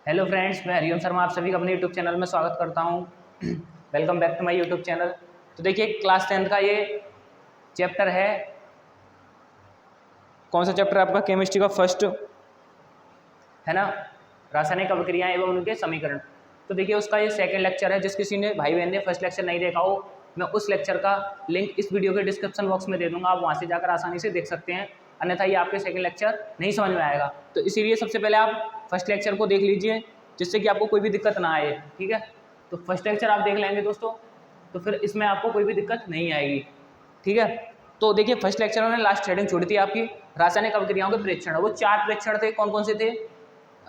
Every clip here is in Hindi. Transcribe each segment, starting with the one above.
हेलो फ्रेंड्स, मैं हरिओम शर्मा आप सभी का अपने यूट्यूब चैनल में स्वागत करता हूं। Welcome back to my YouTube channel. तो देखिए, क्लास 10th का ये चैप्टर है। कौन सा चैप्टर है आपका? केमिस्ट्री का फर्स्ट है ना, रासायनिक अभिक्रियाएं एवं उनके समीकरण। तो देखिए, उसका ये सेकंड लेक्चर है। जिस किसी ने भाई बहन ने फर्स्ट लेक्चर नहीं देखा हो, मैं उस लेक्चर का लिंक इस वीडियो के डिस्क्रिप्शन बॉक्स में दे दूंगा, आप वहाँ से जाकर आसानी से देख सकते हैं। अन्यथा ये आपके सेकंड लेक्चर नहीं समझ में आएगा। तो इसीलिए सबसे पहले आप फर्स्ट लेक्चर को देख लीजिए, जिससे कि आपको कोई भी दिक्कत ना आए। ठीक है, तो फर्स्ट लेक्चर आप देख लेंगे दोस्तों, तो फिर इसमें आपको कोई भी दिक्कत नहीं आएगी। ठीक है, तो देखिए, फर्स्ट लेक्चर में लास्ट हेडिंग छोड़ी थी आपकी रासायनिक अभिक्रियाओं के प्रेक्षण। वो 4 प्रेक्षण थे। कौन कौन से थे?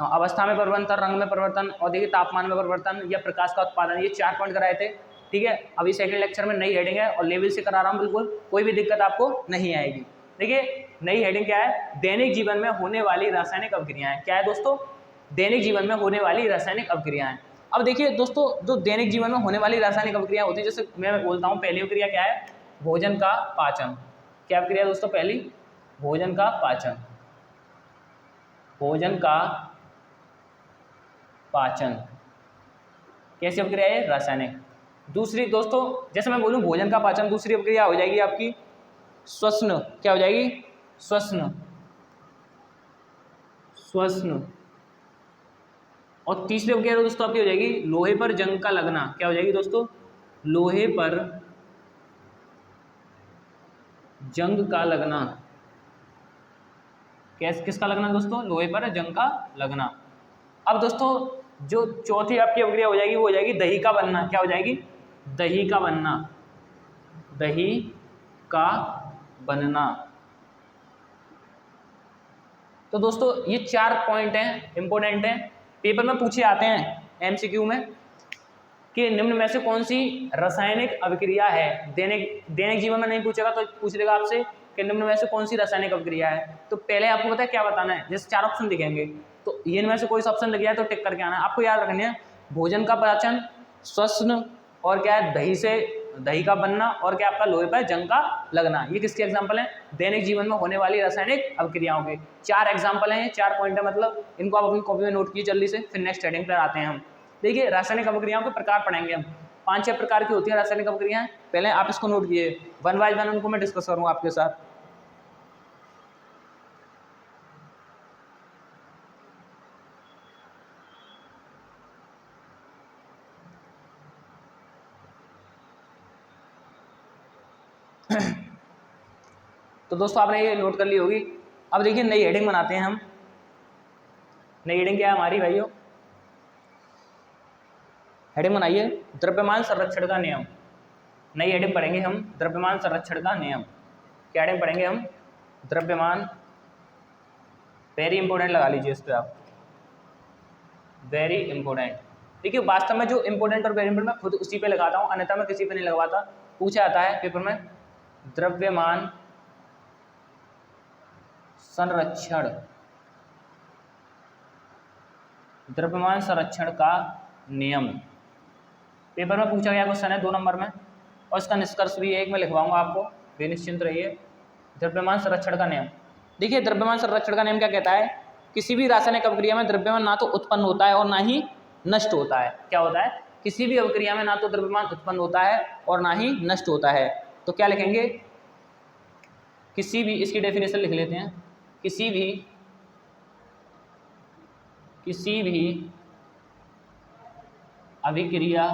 अवस्था में परिवर्तन, रंग में परिवर्तन, और देखिए तापमान में परिवर्तन या प्रकाश का उत्पादन। ये 4 पॉइंट कराए थे। ठीक है, अभी सेकंड लेक्चर में नई हेडिंग है और लेवल से करा रहा हूँ, बिल्कुल कोई भी दिक्कत आपको नहीं आएगी। देखिए, नई हेडिंग क्या है? दैनिक जीवन में होने वाली रासायनिक अभिक्रियाएं। क्या है दोस्तों? दैनिक जीवन में होने वाली रासायनिक अभिक्रियाएं। अब देखिए दोस्तों, जो दैनिक जीवन में होने वाली रासायनिक अभिक्रिया होती है, जैसे मैं बोलता हूँ, पहली अभिक्रिया क्या है? भोजन का पाचन। क्या अभिक्रिया दोस्तों? पहली भोजन का पाचन। भोजन का पाचन कैसी अभिक्रिया है? रासायनिक। दूसरी दोस्तों, जैसे मैं बोलूं भोजन का पाचन, दूसरी अभिक्रिया हो जाएगी आपकी श्वसन। क्या हो जाएगी? श्वसन। श्वसन। और तीसरी अभिक्रिया दोस्तों आपकी हो जाएगी लोहे पर जंग का लगना। क्या हो जाएगी दोस्तों? लोहे पर जंग का लगना। किसका लगना दोस्तों? लोहे पर जंग का लगना। अब दोस्तों, जो चौथी आपकी अभिक्रिया हो जाएगी वो हो जाएगी दही का बनना। क्या हो जाएगी? दही का बनना। दही का बनना। तो दोस्तों, ये 4 पॉइंट हैं, इंपॉर्टेंट हैं, पेपर में पूछे आते हैं एमसीक्यू में, कि निम्न में से कौन सी रासायनिक अभिक्रिया है। दैनिक जीवन में नहीं पूछेगा तो पूछ लेगा आपसे कि निम्न में से कौन सी रासायनिक अभिक्रिया है। तो पहले आपको पता है क्या बताना है? जैसे 4 ऑप्शन दिखेंगे, तो ये इनमें से कोई सा ऑप्शन दिख गया है तो टिक करके आना है। आपको याद रखनी है भोजन का पाचन, श्वसन, और क्या है? दही का बनना, और क्या आपका लोहे पर जंग का लगना। ये किसके एग्जाम्पल हैं? दैनिक जीवन में होने वाली रासायनिक अभिक्रियाओं के 4 एग्जाम्पल हैं। 4 पॉइंट है, मतलब इनको आप अपनी कॉपी में नोट कीजिए जल्दी से। फिर नेक्स्ट हेडिंग पर आते हैं हम। देखिए, रासायनिक अभिक्रियाओं के प्रकार पढ़ेंगे हम। 5-6 प्रकार की होती है रासायनिक अभिक्रियाएं। पहले आप इसको नोट कीजिए, वन बाय वन उनको मैं डिस्कस करूंगा आपके साथ। तो दोस्तों, आपने ये नोट कर ली होगी। अब देखिए, नई हेडिंग बनाते हैं हम। नई हेडिंग क्या है हमारी भाइयों? हेडिंग बनाइए द्रव्यमान संरक्षण का नियम। नई हेडिंग पढ़ेंगे हम, द्रव्यमान संरक्षण का नियम। क्या हेडिंग पढ़ेंगे हम? द्रव्यमान। वेरी इंपॉर्टेंट लगा लीजिए इस पर आप, वेरी इंपॉर्टेंट। देखिए, वास्तव में जो इंपॉर्टेंट और वेरी इंपॉर्टेंट मैं खुद उसी पे लगाता हूँ, अन्यथा मैं किसी पे नहीं लगवाता। पूछा जाता है पेपर में द्रव्यमान संरक्षण, द्रव्यमान संरक्षण का नियम। पेपर में पूछा गया क्वेश्चन है 2 नंबर में, और इसका निष्कर्ष भी एक में लिखवाऊंगा आपको, बेनिश्चिंत रहिए। द्रव्यमान संरक्षण का नियम। देखिए, द्रव्यमान संरक्षण का नियम क्या कहता है? किसी भी रासायनिक अभिक्रिया में द्रव्यमान ना तो उत्पन्न होता है और ना ही नष्ट होता है। क्या होता है? किसी भी अभिक्रिया में ना तो द्रव्यमान उत्पन्न होता है और ना ही नष्ट होता है। तो क्या लिखेंगे? किसी भी, इसकी डेफिनेशन लिख लेते हैं, किसी भी अभिक्रिया,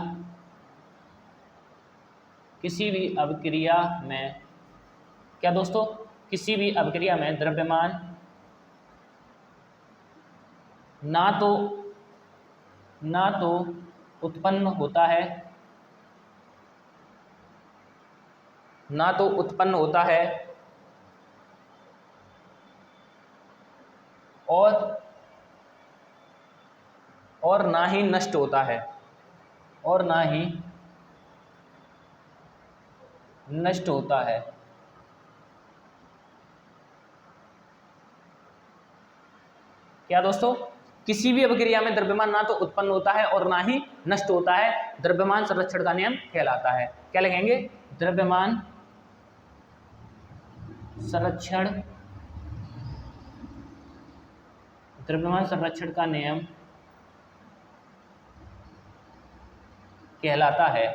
किसी भी अभिक्रिया में, क्या दोस्तों? किसी भी अभिक्रिया में द्रव्यमान ना तो उत्पन्न होता है, ना तो उत्पन्न होता है, और ना ही नष्ट होता है, और ना ही नष्ट होता है। क्या दोस्तों? किसी भी अभिक्रिया में द्रव्यमान ना तो उत्पन्न होता है और ना ही नष्ट होता है, द्रव्यमान संरक्षण का नियम कहलाता है। क्या लिखेंगे? द्रव्यमान संरक्षण, द्रव्यमान संरक्षण का नियम कहलाता है।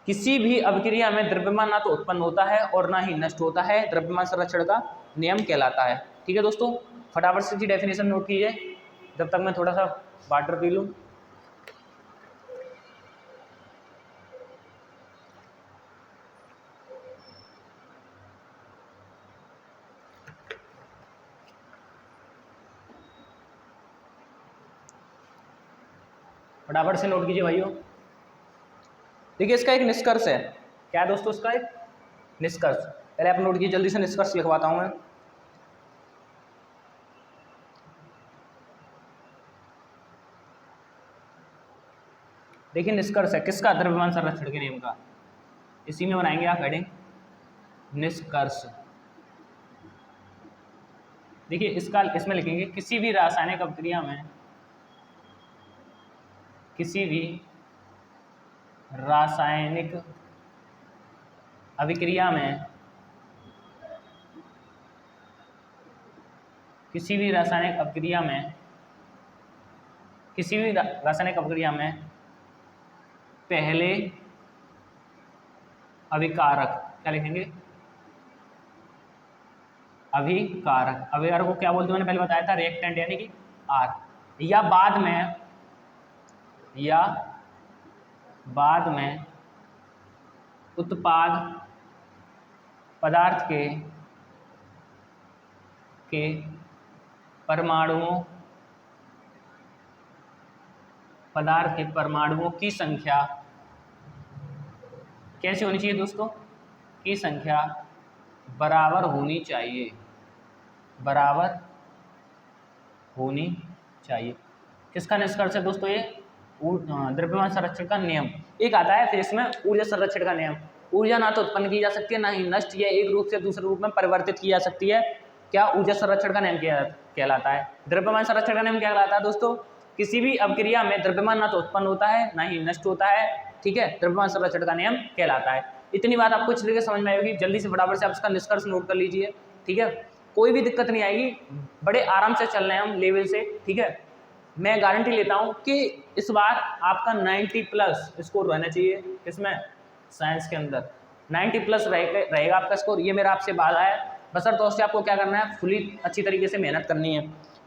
किसी भी अभिक्रिया में द्रव्यमान ना तो उत्पन्न होता है और ना ही नष्ट होता है, द्रव्यमान संरक्षण का नियम कहलाता है। ठीक है दोस्तों, फटाफट से इसकी डेफिनेशन नोट कीजिए जब तक मैं थोड़ा सा वाटर पी लूँ। फटाफट से नोट कीजिए भाइयों। देखिए इसका एक निष्कर्ष है। क्या है दोस्तों इसका एक निष्कर्ष? पहले आप नोट कीजिए, जल्दी से निष्कर्ष लिखवाता हूं मैं। देखिए निष्कर्ष है किसका? द्रव्यमान संरक्षण के नियम का। इसी में बनाएंगे आप हेडिंग निष्कर्ष। देखिए इसका इसमें लिखेंगे किसी भी रासायनिक अभिक्रिया में, किसी भी रासायनिक अभिक्रिया में, किसी भी रासायनिक अभिक्रिया में, किसी भी रासायनिक अभिक्रिया में पहले अभिकारक, क्या लिखेंगे? अभिकारक। अभिकारक को क्या बोलते हैं? मैंने पहले बताया था रिएक्टेंट यानी कि आर। या बाद में उत्पाद पदार्थ के परमाणुओं की संख्या कैसी होनी चाहिए दोस्तों? की संख्या बराबर होनी चाहिए, बराबर होनी चाहिए। किसका निष्कर्ष है दोस्तों? ये द्रव्यमान संरक्षण का नियम। एक आता है फिर इसमें ऊर्जा संरक्षण का नियम। ऊर्जा ना तो उत्पन्न की जा सकती है ना ही नष्ट, या एक रूप से दूसरे रूप में परिवर्तित की जा सकती है। क्या? ऊर्जा संरक्षण का नियम कहलाता है। द्रव्यमान संरक्षण का नियम क्या कहलाता है दोस्तों? किसी भी अभिक्रिया में द्रव्यमान ना तो उत्पन्न होता है ना ही नष्ट होता है। ठीक है, द्रव्यमान संरक्षण का नियम कहलाता है। इतनी बात आपको इस तरीके समझ में आएगी। जल्दी से फटाफट से आप इसका निष्कर्ष नोट कर लीजिए। ठीक है, कोई भी दिक्कत नहीं आएगी, बड़े आराम से चल रहे हैं हम लेवल से। ठीक है, मैं गारंटी लेता हूं कि इस बार आपका 90+ स्कोर रहना चाहिए। इसमें साइंस के अंदर 90+ रहेगा आपका स्कोर। ये मेरा आपसे वादा है। बशर्ते उससे आपको क्या करना है? फुली अच्छी तरीके से मेहनत करनी है।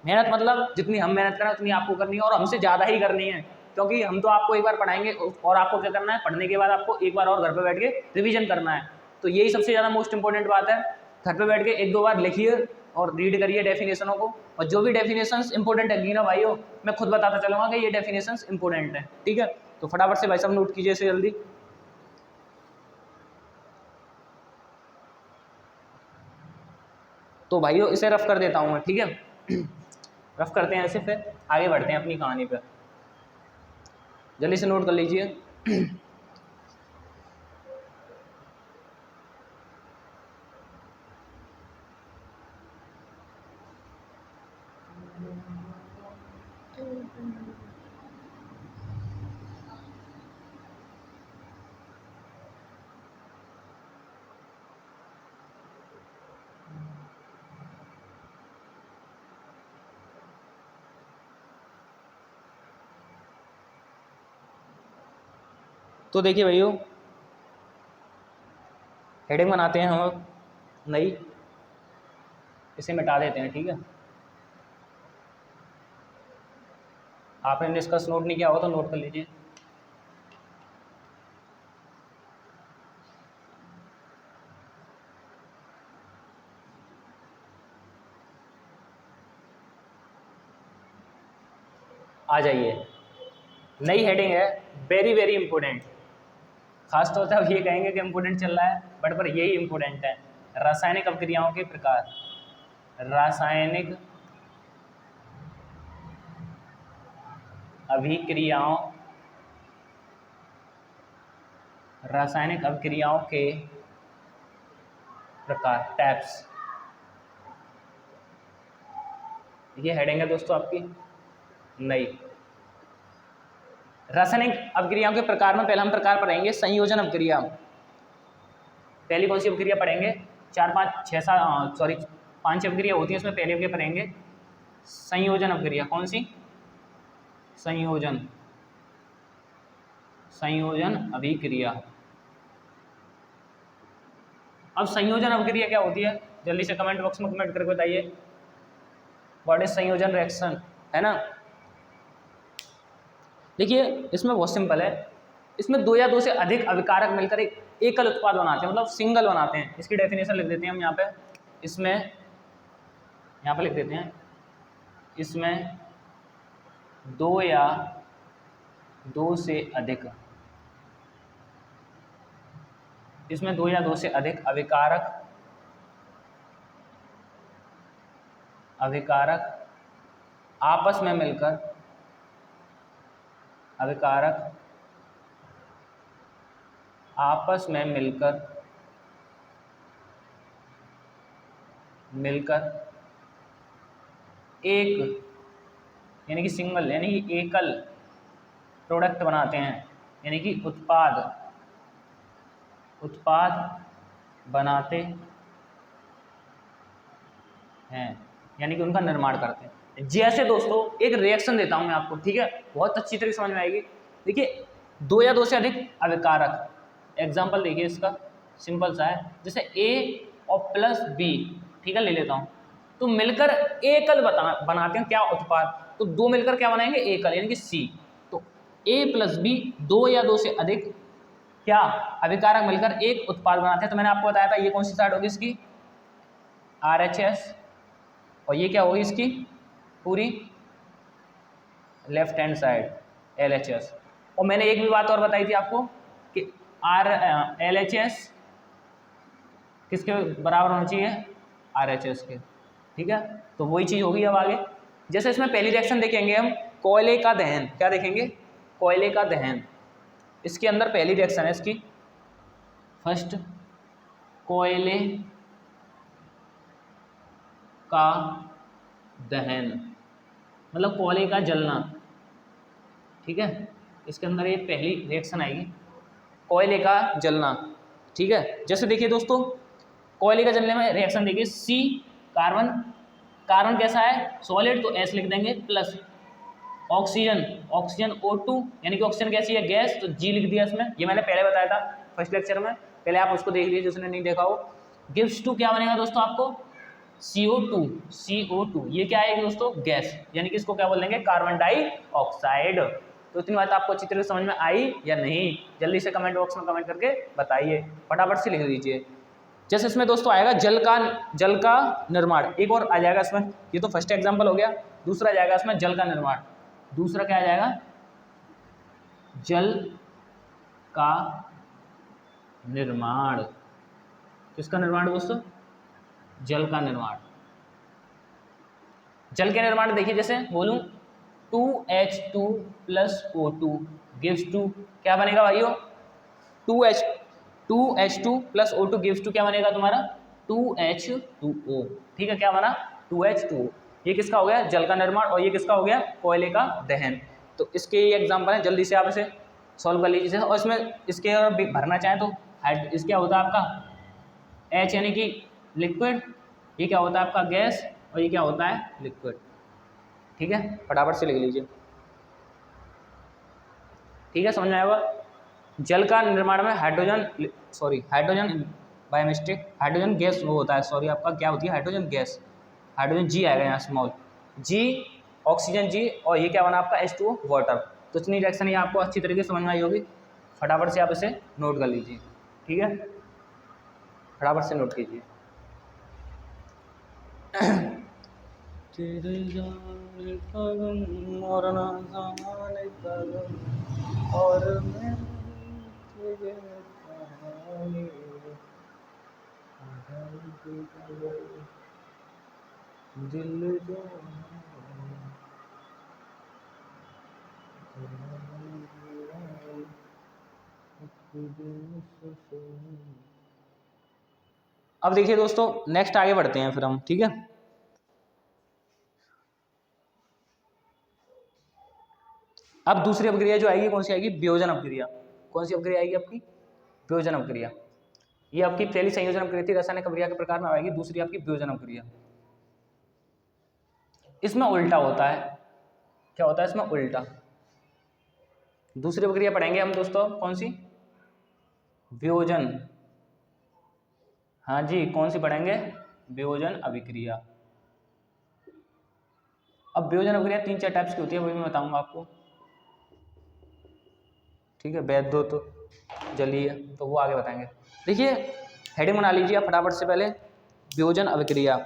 मेहनत मतलब जितनी हम मेहनत करें उतनी आपको करनी है, और हमसे ज़्यादा ही करनी है, क्योंकि हम तो आपको एक बार पढ़ाएंगे और आपको क्या करना है? पढ़ने के बाद आपको एक बार और घर पर बैठ के रिविजन करना है। तो यही सबसे ज़्यादा मोस्ट इंपॉर्टेंट बात है। घर पर बैठ के 1-2 बार लिखिए और रीड करिए डेफिनेशनों को, और जो भी डेफिनेशंस इंपॉर्टेंट है ना भाइयों, मैं खुद बताता चलूँगा कि ये डेफिनेशंस इंपॉर्टेंट है। ठीक है, तो फटाफट से भाई साहब नोट कीजिए इसे जल्दी। तो भाइयों इसे रफ कर देता हूँ मैं। ठीक है, रफ करते हैं ऐसे, फिर आगे बढ़ते हैं अपनी कहानी पर। जल्दी से नोट कर लीजिए। तो देखिए भैया, हेडिंग बनाते हैं हम नई, इसे मिटा देते हैं। ठीक है, आपने निष्कर्ष नोट नहीं किया हो तो नोट कर लीजिए। आ जाइए, नई हेडिंग है, वेरी वेरी इंपॉर्टेंट। खासतौर से आप ये कहेंगे कि इंपॉर्टेंट चल रहा है, बट पर यही इंपॉर्टेंट है। रासायनिक अभिक्रियाओं के प्रकार, रासायनिक अभिक्रियाओं, रासायनिक अभिक्रियाओं के प्रकार, टाइप्स। ये हेडिंग है दोस्तों आपकी नई। रासायनिक अभिक्रियाओं के प्रकार में पहले हम प्रकार पढ़ेंगे संयोजन अभिक्रिया। पहली कौन सी अभिक्रिया पढ़ेंगे? 5-6 अभिक्रिया होती है, उसमें पहली अभिक्रिया पढ़ेंगे संयोजन अभिक्रिया। कौन सी? संयोजन अभिक्रिया। अब संयोजन अभिक्रिया क्या होती है, जल्दी से कमेंट बॉक्स में कमेंट करके बताइए। व्हाट इज संयोजन रिएक्शन, है ना। देखिए इसमें बहुत सिंपल है, इसमें दो या दो से अधिक अभिकारक मिलकर एक एकल उत्पाद बनाते हैं, मतलब सिंगल बनाते हैं। इसकी डेफिनेशन लिख देते हैं हम यहाँ पे, इसमें यहाँ पे लिख देते हैं, इसमें दो या दो से अधिक, इसमें दो या दो से अधिक अभिकारक आपस में मिलकर एक यानी कि सिंगल यानी कि एकल प्रोडक्ट बनाते हैं, यानी कि उत्पाद बनाते हैं, यानी कि उनका निर्माण करते हैं। जैसे दोस्तों एक रिएक्शन देता हूं मैं आपको, ठीक है, बहुत अच्छी तरीके समझ में आएगी। देखिए दो या दो से अधिक अभिकारक, एग्जाम्पल देखिए इसका सिंपल सा है, जैसे ए और प्लस बी, ठीक है, ले लेता हूं, तो मिलकर एकल बनाते हैं क्या, उत्पाद। तो दो मिलकर क्या बनाएंगे, एकल, यानी कि सी। तो ए प्लस बी, दो या दो से अधिक क्या अभिकारक मिलकर एक उत्पाद बनाते हैं। तो मैंने आपको बताया था ये कौन सी साइड होगी इसकी, RHS, और ये क्या होगी इसकी पूरी लेफ्ट हैंड साइड LHS। और मैंने एक भी बात और बताई थी आपको कि LHS किसके बराबर होना चाहिए, RHS के, ठीक है। तो वही चीज़ होगी अब आगे। जैसे इसमें पहली रिएक्शन देखेंगे हम, कोयले का दहन, क्या देखेंगे, कोयले का दहन। इसके अंदर पहली रिएक्शन है इसकी, फर्स्ट कोयले का दहन, मतलब कोयले का जलना, ठीक है। इसके अंदर ये पहली रिएक्शन आएगी, कोयले का जलना, ठीक है। जैसे देखिए दोस्तों कोयले का जलने में रिएक्शन देखिए, C कार्बन कैसा है, सॉलिड, तो S लिख देंगे, प्लस ऑक्सीजन O2, यानी कि ऑक्सीजन कैसी है, गैस, तो G लिख दिया इसमें। ये मैंने पहले बताया था फर्स्ट लेक्चर में, पहले आप उसको देख लीजिए जिसने नहीं देखा हो। गिव्स टू क्या बनेगा दोस्तों आपको, CO2, ये क्या है दोस्तों, गैस, यानी कि इसको क्या बोल देंगे, कार्बन डाइऑक्साइड। तो इतनी बात आपको अच्छी तरह से समझ में आई या नहीं, जल्दी से कमेंट बॉक्स में कमेंट करके बताइए, फटाफट से लिख दीजिए। जैसे इसमें दोस्तों आएगा जल का निर्माण, एक और आ जाएगा इसमें, ये तो फर्स्ट एग्जाम्पल हो गया। दूसरा आ जाएगा इसमें जल का निर्माण, दूसरा क्या आ जाएगा, जल का निर्माण। किसका निर्माण दोस्तों, जल का निर्माण। जल के निर्माण देखिए, जैसे बोलूं 2H2 + O2 गिव्स टू, क्या बनेगा भाइयों, 2H2 + O2 गिव्स टू क्या बनेगा तुम्हारा, 2H2O, ठीक है, क्या बना, 2H2O। ये किसका हो गया, जल का निर्माण, और ये किसका हो गया, कोयले का दहन। तो इसके ये एग्जाम्पल है, जल्दी से आप इसे सॉल्व कर लीजिए। और इसमें इसके अगर भरना चाहें तो इस क्या होता है आपका H, यानी कि लिक्विड, ये क्या होता है आपका गैस, और ये क्या होता है लिक्विड, ठीक है, फटाफट से लिख लीजिए, ठीक है, समझ में आएगा। जल का निर्माण में hydrogen by mistake hydrogen gas वो होता है, सॉरी आपका क्या होती है, हाइड्रोजन गैस, हाइड्रोजन G आएगा यहाँ स्मॉल G, ऑक्सीजन G, और ये क्या बना आपका H2O वाटर। तो इतनी रिएक्शन ये आपको अच्छी तरीके से समझ में आई होगी, फटाफट से आप इसे नोट कर लीजिए, ठीक है, फटाफट से नोट कीजिए। और मैं दिल जो अब देखिए दोस्तों नेक्स्ट आगे बढ़ते हैं फिर हम, ठीक है। अब दूसरी अपक्रिया जो आएगी कौन सी आएगी, वियोजन अपक्रिया। कौन सी अपक्रिया आएगी आपकी, वियोजन अपक्रिया। ये आपकी पहली संयोजन अपक्रिया थी, रासायनिक अपक्रिया के प्रकार में आएगी, दूसरी आपकी वियोजन अपक्रिया। इसमें उल्टा होता है। क्या होता है इसमें? उल्टा। दूसरी प्रक्रिया पढ़ेंगे हम दोस्तों, कौन सी? वियोजन। हाँ जी, कौन सी पढ़ेंगे? वियोजन अभिक्रिया। अब वियोजन अभिक्रिया 3-4 टाइप्स की होती है, वही मैं बताऊंगा आपको, ठीक है। वैद्युत, जलीय, तो वो आगे बताएंगे। देखिए हेडिंग बना लीजिए आप फटाफट से। पहले वियोजन अभिक्रिया।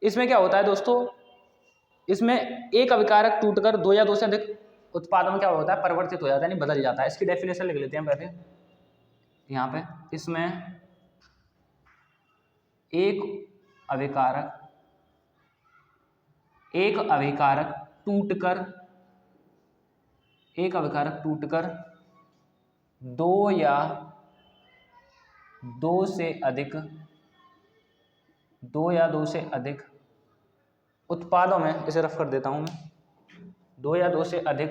इसमें क्या होता है दोस्तों? इसमें एक अभिकारक टूटकर 2 या 2 से अधिक उत्पादों में क्या होता है? परिवर्तित हो जाता है, यानी बदल जाता है। इसकी डेफिनेशन लिख लेते हैं पहले यहाँ पे। इसमें एक अभिकारक टूटकर 2 या 2 से अधिक उत्पादों में, इसे रफ कर देता हूं मैं, 2 या 2 से अधिक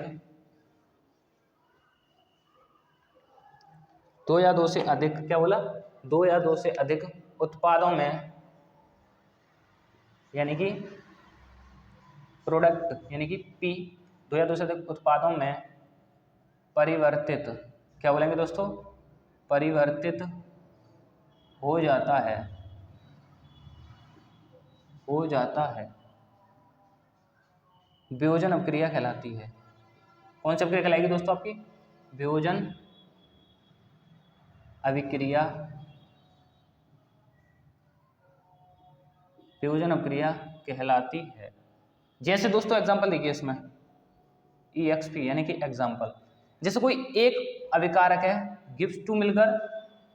क्या बोला? 2 या 2 से अधिक उत्पादों में, यानी कि प्रोडक्ट, यानी कि पी, 2 या 2 से अधिक उत्पादों में परिवर्तित, क्या बोलेंगे दोस्तों? परिवर्तित हो जाता है, वियोजन अभिक्रिया कहलाती है। कौन सी अभिक्रिया कहलाएगी दोस्तों आपकी? वियोजन अभिक्रिया। वियोजन अभिक्रिया कहलाती है। जैसे दोस्तों एग्जांपल देखिए इसमें, EXP यानी कि एग्जांपल, जैसे कोई एक अभिकारक है, गिव्स टू मिलकर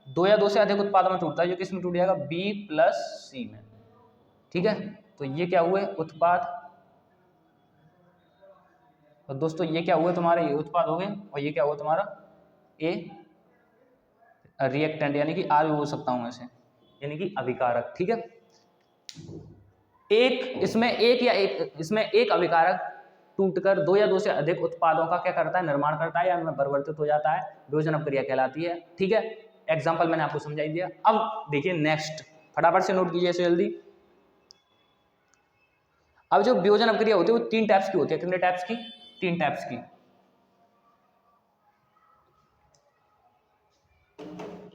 2 या 2 से अधिक उत्पादों में टूटता है, जो किसमें टूट जाएगा? B + C में, ठीक है। तो ये क्या हुए? उत्पाद। और दोस्तों ये क्या हुए तुम्हारे? ये उत्पाद हो गए। और ये क्या हुआ तुम्हारा? A रिएक्टेंट, यानी कि R बोल सकता हूं ऐसे, यानी कि अभिकारक, ठीक है। इसमें एक अभिकारक टूटकर 2 या 2 से अधिक उत्पादों का क्या करता है? निर्माण करता है या उनमें परिवर्तित हो जाता है, वियोजन अभिक्रिया कहलाती है, ठीक है। एग्जाम्पल मैंने आपको समझाई दिया। अब देखिए नेक्स्ट, फटाफट से नोट कीजिए इसे जल्दी। अब जो वियोजन अभिक्रिया होती है वो 3 टाइप्स की होती है। कितने टाइप्स की? 3 टाइप्स की।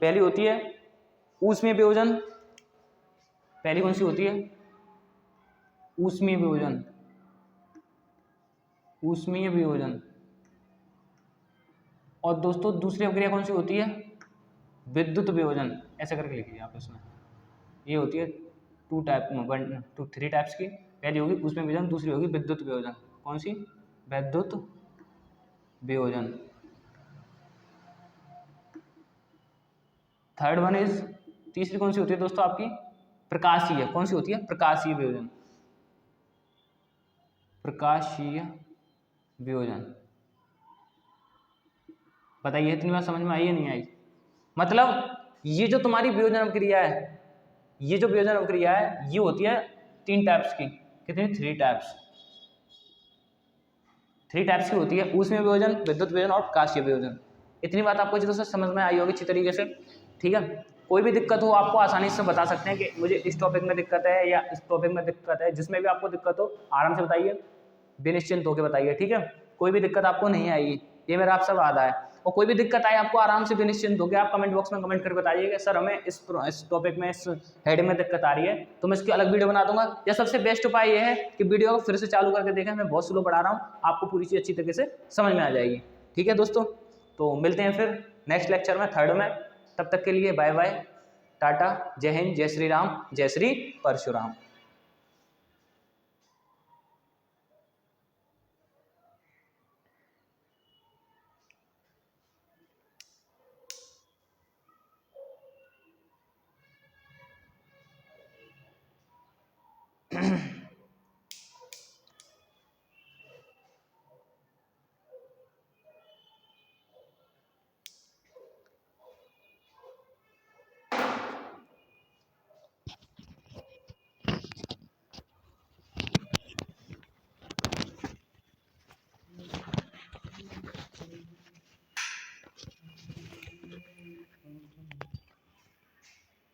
पहली होती है ऊष्मीय वियोजन। पहली कौन सी होती है? ऊष्मीय वियोजन। और दोस्तों दूसरी अभिक्रिया कौन सी होती है? विद्युत वियोजन। ऐसे करके लिखिए आप इसमें। ये होती है 3 टाइप्स की। पहली होगी ऊष्मीय वियोजन, दूसरी होगी विद्युत वियोजन। कौन सी? विद्युत वियोजन। थर्ड वन इज, तीसरी कौन सी होती है दोस्तों आपकी? प्रकाशीय। कौन सी होती है? प्रकाशीय वियोजन। प्रकाशीय वियोजन। बताइए इतनी बात समझ में आई या नहीं आई? मतलब ये जो तुम्हारी वियोजन अभिक्रिया है, ये होती है 3 टाइप्स की। कितनी? 3 टाइप्स की होती है, ऊष्मीय वियोजन, विद्युत वियोजन और प्रकाशीय वियोजन। इतनी बात आपको दोस्तों समझ में आई होगी अच्छी तरीके से, ठीक है। कोई भी दिक्कत हो आपको आसानी से बता सकते हैं कि मुझे इस टॉपिक में दिक्कत है या इस टॉपिक में दिक्कत है। जिसमें भी आपको दिक्कत हो आराम से बताइए, बेनिश्चिंत होकर बताइए, ठीक है। कोई भी दिक्कत आपको नहीं आएगी, ये मेरा आपसे वादा है। और कोई भी दिक्कत आए आपको आराम से बेनिश्चिंत होकर आप कमेंट बॉक्स में कमेंट करके बताइएगा, सर हमें इस टॉपिक में, इस हेड में दिक्कत आ रही है, तो मैं इसकी अलग वीडियो बना दूंगा। या सबसे बेस्ट उपाय ये है कि वीडियो को फिर से चालू करके देखें। मैं बहुत स्लो पढ़ा रहा हूँ, आपको पूरी चीज़ अच्छी तरीके से समझ में आ जाएगी, ठीक है दोस्तों। तो मिलते हैं फिर नेक्स्ट लेक्चर में, 3rd में। तब तक के लिए बाय बाय, टाटा, जय हिंद, जय श्री राम, जय श्री परशुराम।